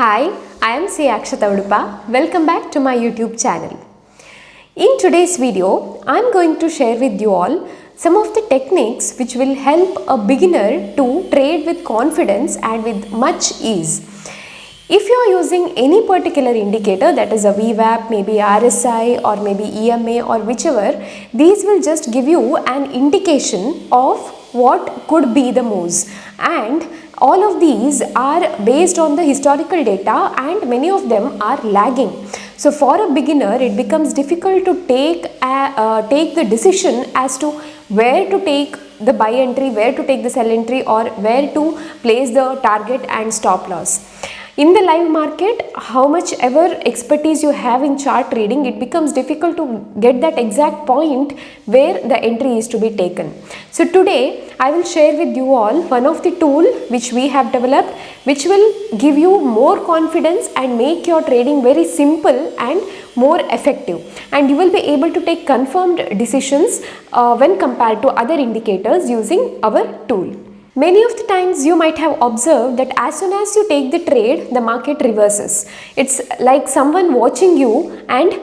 Hi, I am Akshata. Welcome back to my YouTube channel. In today's video, I am going to share with you all some of the techniques which will help a beginner to trade with confidence and with much ease. If you are using any particular indicator, that is a VWAP, maybe RSI or maybe EMA or whichever, these will just give you an indication of what could be the moves, and all of these are based on the historical data and many of them are lagging. So for a beginner it becomes difficult to take the decision as to where to take the buy entry, where to take the sell entry, or where to place the target and stop loss. In the live market, how much ever expertise you have in chart reading, it becomes difficult to get that exact point where the entry is to be taken. So today I will share with you all one of the tool which we have developed, which will give you more confidence and make your trading very simple and more effective, and you will be able to take confirmed decisions when compared to other indicators using our tool. Many of the times you might have observed that as soon as you take the trade, the market reverses. It's like someone watching you and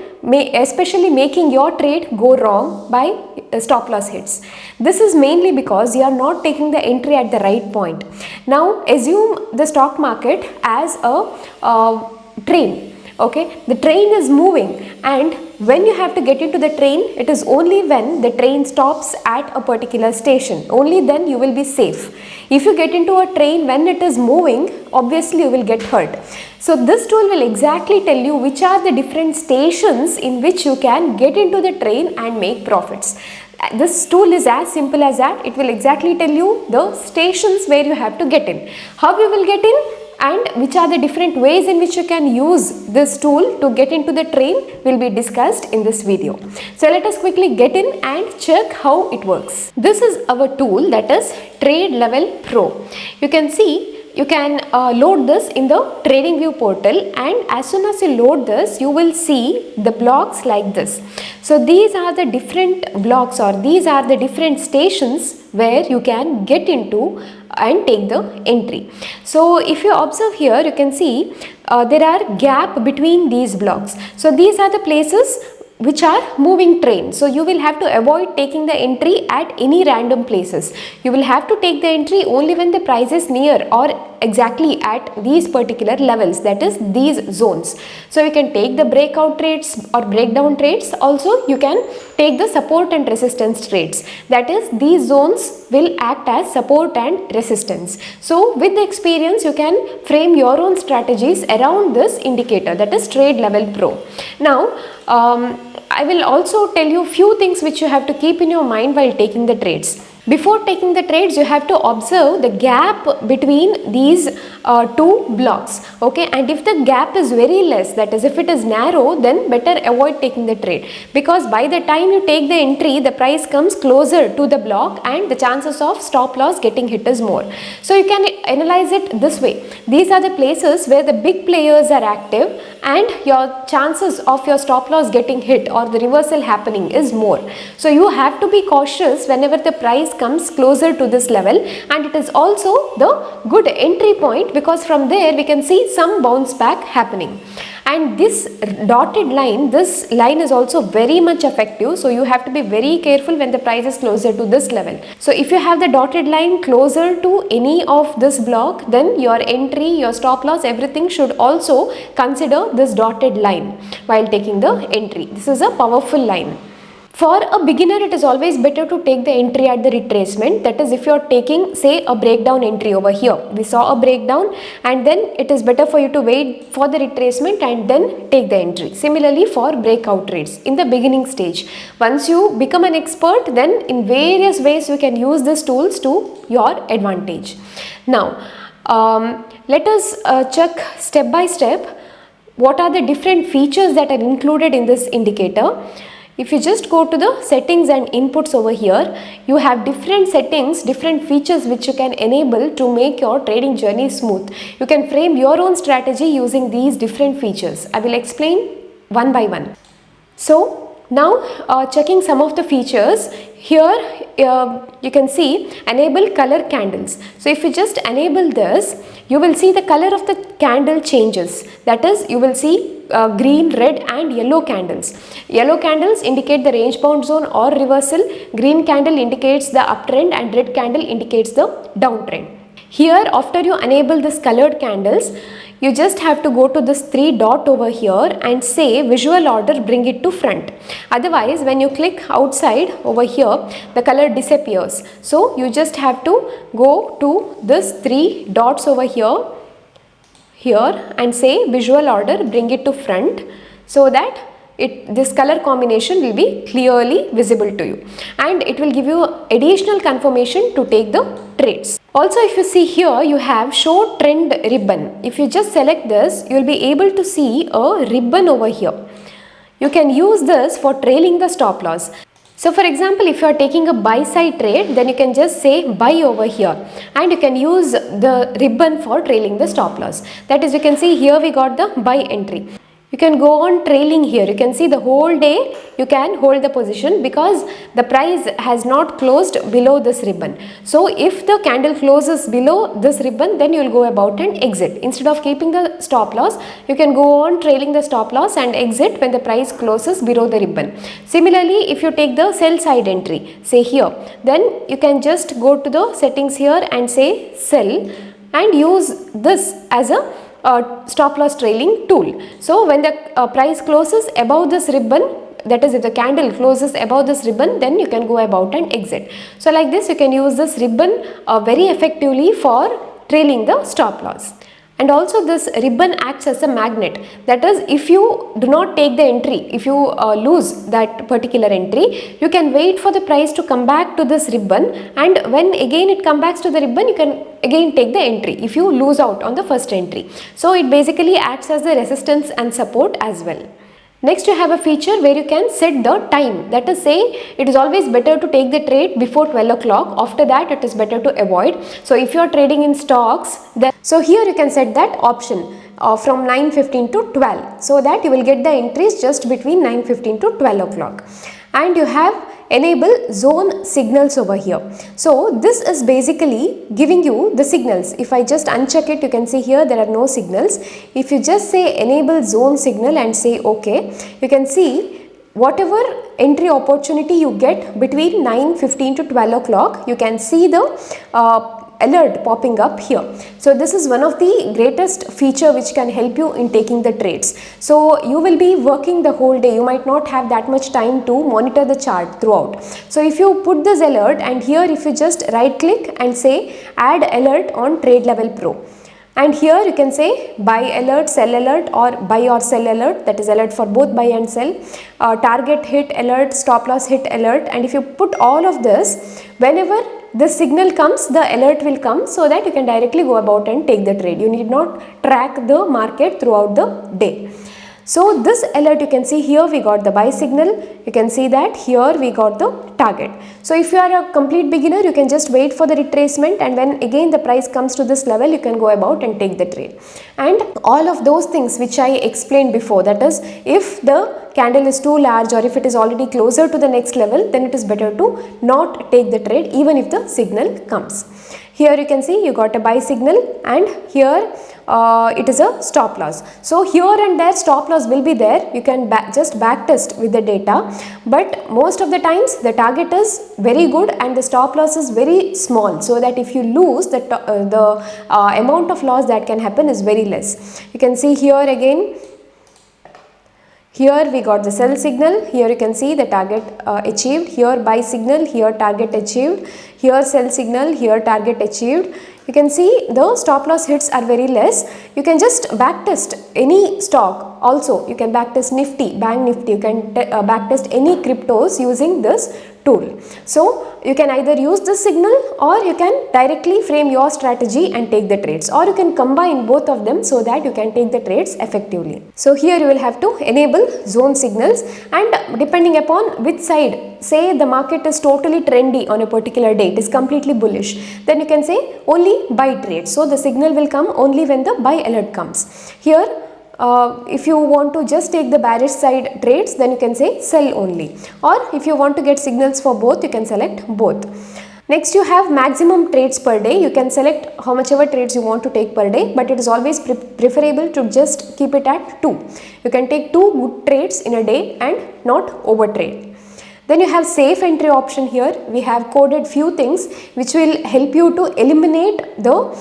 especially making your trade go wrong by stop loss hits. This is mainly because you are not taking the entry at the right point. Now assume the stock market as a train. Okay, the train is moving, and when you have to get into the train, it is only when the train stops at a particular station, only then you will be safe. If you get into a train when it is moving, obviously you will get hurt. So this tool will exactly tell you which are the different stations in which you can get into the train and make profits. This tool is as simple as that. It will exactly tell you the stations where you have to get in, how you will get in, and which are the different ways in which you can use this tool to get into the train will be discussed in this video. So let us quickly get in and check how it works. This is our tool, that is TradeLevel Pro. You can see you can load this in the TradingView portal, and as soon as you load this, you will see the blocks like this. So these are the different blocks, or these are the different stations where you can get into and take the entry. So if you observe here, you can see there are gap between these blocks. So these are the places which are moving train. So you will have to avoid taking the entry at any random places. You will have to take the entry only when the price is near or exactly at these particular levels, that is these zones. So you can take the breakout trades or breakdown trades. Also you can take the support and resistance trades, that is these zones will act as support and resistance. So with the experience you can frame your own strategies around this indicator, that is TradeLevel Pro. Now I will also tell you few things which you have to keep in your mind while taking the trades. Before taking the trades, you have to observe the gap between these two blocks. Okay, and if the gap is very less, that is if it is narrow, then better avoid taking the trade, because by the time you take the entry, the price comes closer to the block and the chances of stop loss getting hit is more. So you can analyze it this way. These are the places where the big players are active and your chances of your stop loss getting hit or the reversal happening is more. So you have to be cautious whenever the price comes closer to this level, and it is also the good entry point because from there we can see some bounce back happening. And this dotted line, this line is also very much effective. So you have to be very careful when the price is closer to this level. So if you have the dotted line closer to any of this block, then your entry, your stop loss, everything should also consider this dotted line while taking the entry. This is a powerful line. For a beginner, it is always better to take the entry at the retracement. That is, if you are taking, say, a breakdown entry over here. We saw a breakdown, and then it is better for you to wait for the retracement and then take the entry. Similarly, for breakout trades in the beginning stage. Once you become an expert, then in various ways you can use these tools to your advantage. Now, let us check step by step what are the different features that are included in this indicator. If you just go to the settings and inputs over here, you have different settings, different features which you can enable to make your trading journey smooth. You can frame your own strategy using these different features. I will explain one by one. So now checking some of the features. Here you can see enable color candles. So if you just enable this, you will see the color of the candle changes. That is, you will see green, red and yellow candles. Yellow candles indicate the range bound zone or reversal, green candle indicates the uptrend and red candle indicates the downtrend. Here, after you enable this colored candles, you just have to go to this 3 dot over here and say visual order, bring it to front. Otherwise, when you click outside over here, the color disappears. So you just have to go to this 3 dots over here and say visual order, bring it to front, so that this color combination will be clearly visible to you, and it will give you additional confirmation to take the trades. Also, if you see here, you have show trend ribbon. If you just select this, you will be able to see a ribbon over here. You can use this for trailing the stop loss. So for example, if you are taking a buy side trade, then you can just say buy over here and you can use the ribbon for trailing the stop loss. That is, you can see here we got the buy entry. You can go on trailing here. You can see the whole day you can hold the position because the price has not closed below this ribbon. So if the candle closes below this ribbon, then you will go about and exit. Instead of keeping the stop loss, you can go on trailing the stop loss and exit when the price closes below the ribbon. Similarly, if you take the sell side entry, say here, then you can just go to the settings here and say sell and use this as a stop loss trailing tool. So when the price closes above this ribbon, that is if the candle closes above this ribbon, then you can go about and exit. So like this, you can use this ribbon very effectively for trailing the stop loss. And also this ribbon acts as a magnet. That is, if you do not take the entry, if you lose that particular entry, you can wait for the price to come back to this ribbon, and when again it comes back to the ribbon, you can again take the entry if you lose out on the first entry. So it basically acts as a resistance and support as well. Next, you have a feature where you can set the time. That is, say it is always better to take the trade before 12 o'clock. After that, it is better to avoid. So if you are trading in stocks, then so here you can set that option from 9:15 to 12, so that you will get the entries just between 9:15 to 12 o'clock. And you have enable zone signals over here. So this is basically giving you the signals. If I just uncheck it, you can see here there are no signals. If you just say enable zone signal and say OK, you can see whatever entry opportunity you get between 9:15 to 12 o'clock, you can see the alert popping up here. So this is one of the greatest feature which can help you in taking the trades. So you will be working the whole day, you might not have that much time to monitor the chart throughout. So if you put this alert, and here if you just right click and say add alert on TradeLevel Pro, and here you can say buy alert, sell alert, or buy or sell alert, that is alert for both buy and sell, target hit alert, stop loss hit alert. And if you put all of this, whenever this signal comes, the alert will come, so that you can directly go about and take the trade. You need not track the market throughout the day. So this alert, you can see here we got the buy signal, you can see that here we got the target. So if you are a complete beginner, you can just wait for the retracement, and when again the price comes to this level, you can go about and take the trade. And all of those things which I explained before, that is, if the candle is too large or if it is already closer to the next level, then it is better to not take the trade even if the signal comes. Here you can see you got a buy signal, and here it is a stop loss. So here and there stop loss will be there. You can just back test with the data, but most of the times the target is very good and the stop loss is very small, so that if you lose, the amount of loss that can happen is very less. You can see here again, here we got the sell signal, here you can see the target achieved, here buy signal, here target achieved, here sell signal, here target achieved. You can see the stop loss hits are very less. You can just backtest any stock. Also, you can backtest Nifty, Bank Nifty. You can backtest any cryptos using this tool. So you can either use this signal, or you can directly frame your strategy and take the trades, or you can combine both of them so that you can take the trades effectively. So here you will have to enable zone signals, and depending upon which side, say the market is totally trendy on a particular day, it is completely bullish, then you can say only buy trade. So the signal will come only when the buy alert comes. Here If you want to just take the bearish side trades, then you can say sell only, or if you want to get signals for both, you can select both. Next, you have maximum trades per day. You can select how much ever trades you want to take per day, but it is always preferable to just keep it at 2. You can take 2 good trades in a day and not over trade. Then you have safe entry option here. We have coded few things which will help you to eliminate the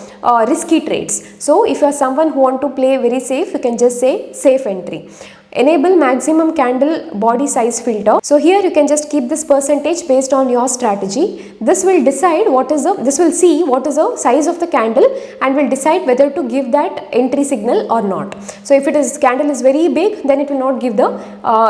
risky trades. So if you are someone who want to play very safe, you can just say safe entry. Enable maximum candle body size filter. So here you can just keep this percentage based on your strategy. This will decide this will see what is the size of the candle and will decide whether to give that entry signal or not. So if candle is very big, then it will not give the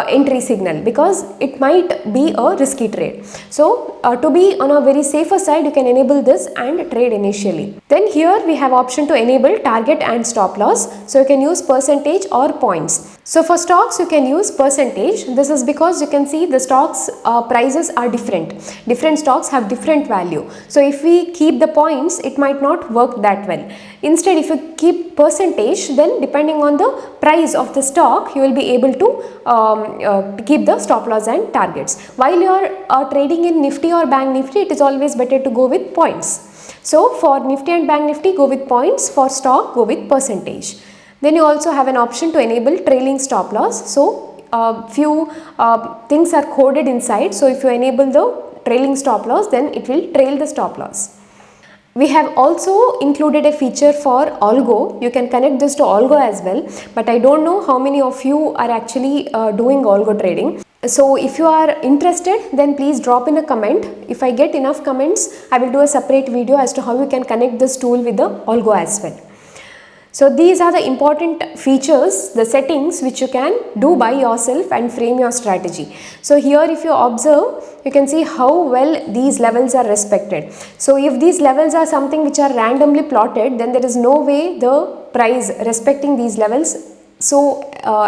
entry signal because it might be a risky trade. So to be on a very safer side, you can enable this and trade initially. Then here we have option to enable target and stop loss. So you can use percentage or points. So for stocks, you can use percentage. This is because you can see the stocks prices are different. Different stocks have different value. So if we keep the points, it might not work that well. Instead, if you keep percentage, then depending on the price of the stock, you will be able to keep the stop loss and targets. While you are trading in Nifty or Bank Nifty, it is always better to go with points. So for Nifty and Bank Nifty, go with points. For stock, go with percentage. Then you also have an option to enable trailing stop loss. So few things are coded inside. So if you enable the trailing stop loss, then it will trail the stop loss. We have also included a feature for algo. You can connect this to algo as well, but I don't know how many of you are actually doing algo trading. So if you are interested, then please drop in a comment. If I get enough comments, I will do a separate video as to how you can connect this tool with the algo as well. So these are the important features, the settings which you can do by yourself and frame your strategy. So here if you observe, you can see how well these levels are respected. So if these levels are something which are randomly plotted, then there is no way the price respecting these levels so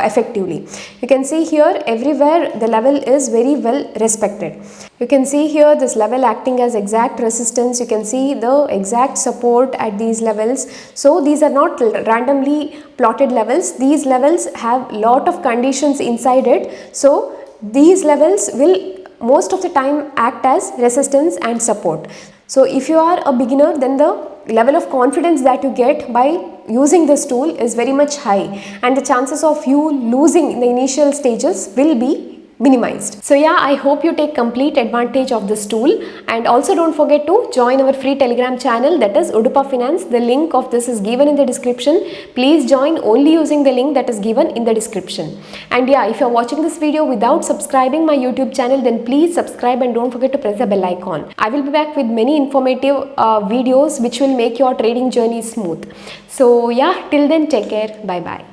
effectively. You can see here everywhere the level is very well respected. You can see here this level acting as exact resistance. You can see the exact support at these levels. So these are not randomly plotted levels. These levels have lot of conditions inside it. So these levels will most of the time act as resistance and support. So if you are a beginner, then the level of confidence that you get by using this tool is very much high, and the chances of you losing in the initial stages will be minimized. So yeah, I hope you take complete advantage of this tool, and also don't forget to join our free Telegram channel, that is udupafinance. The link of this is given in the description. Please join only using the link that is given in the description. And yeah, if you are watching this video without subscribing my YouTube channel, then please subscribe and don't forget to press the bell icon. I will be back with many informative videos which will make your trading journey smooth. So yeah, till then, take care. Bye bye.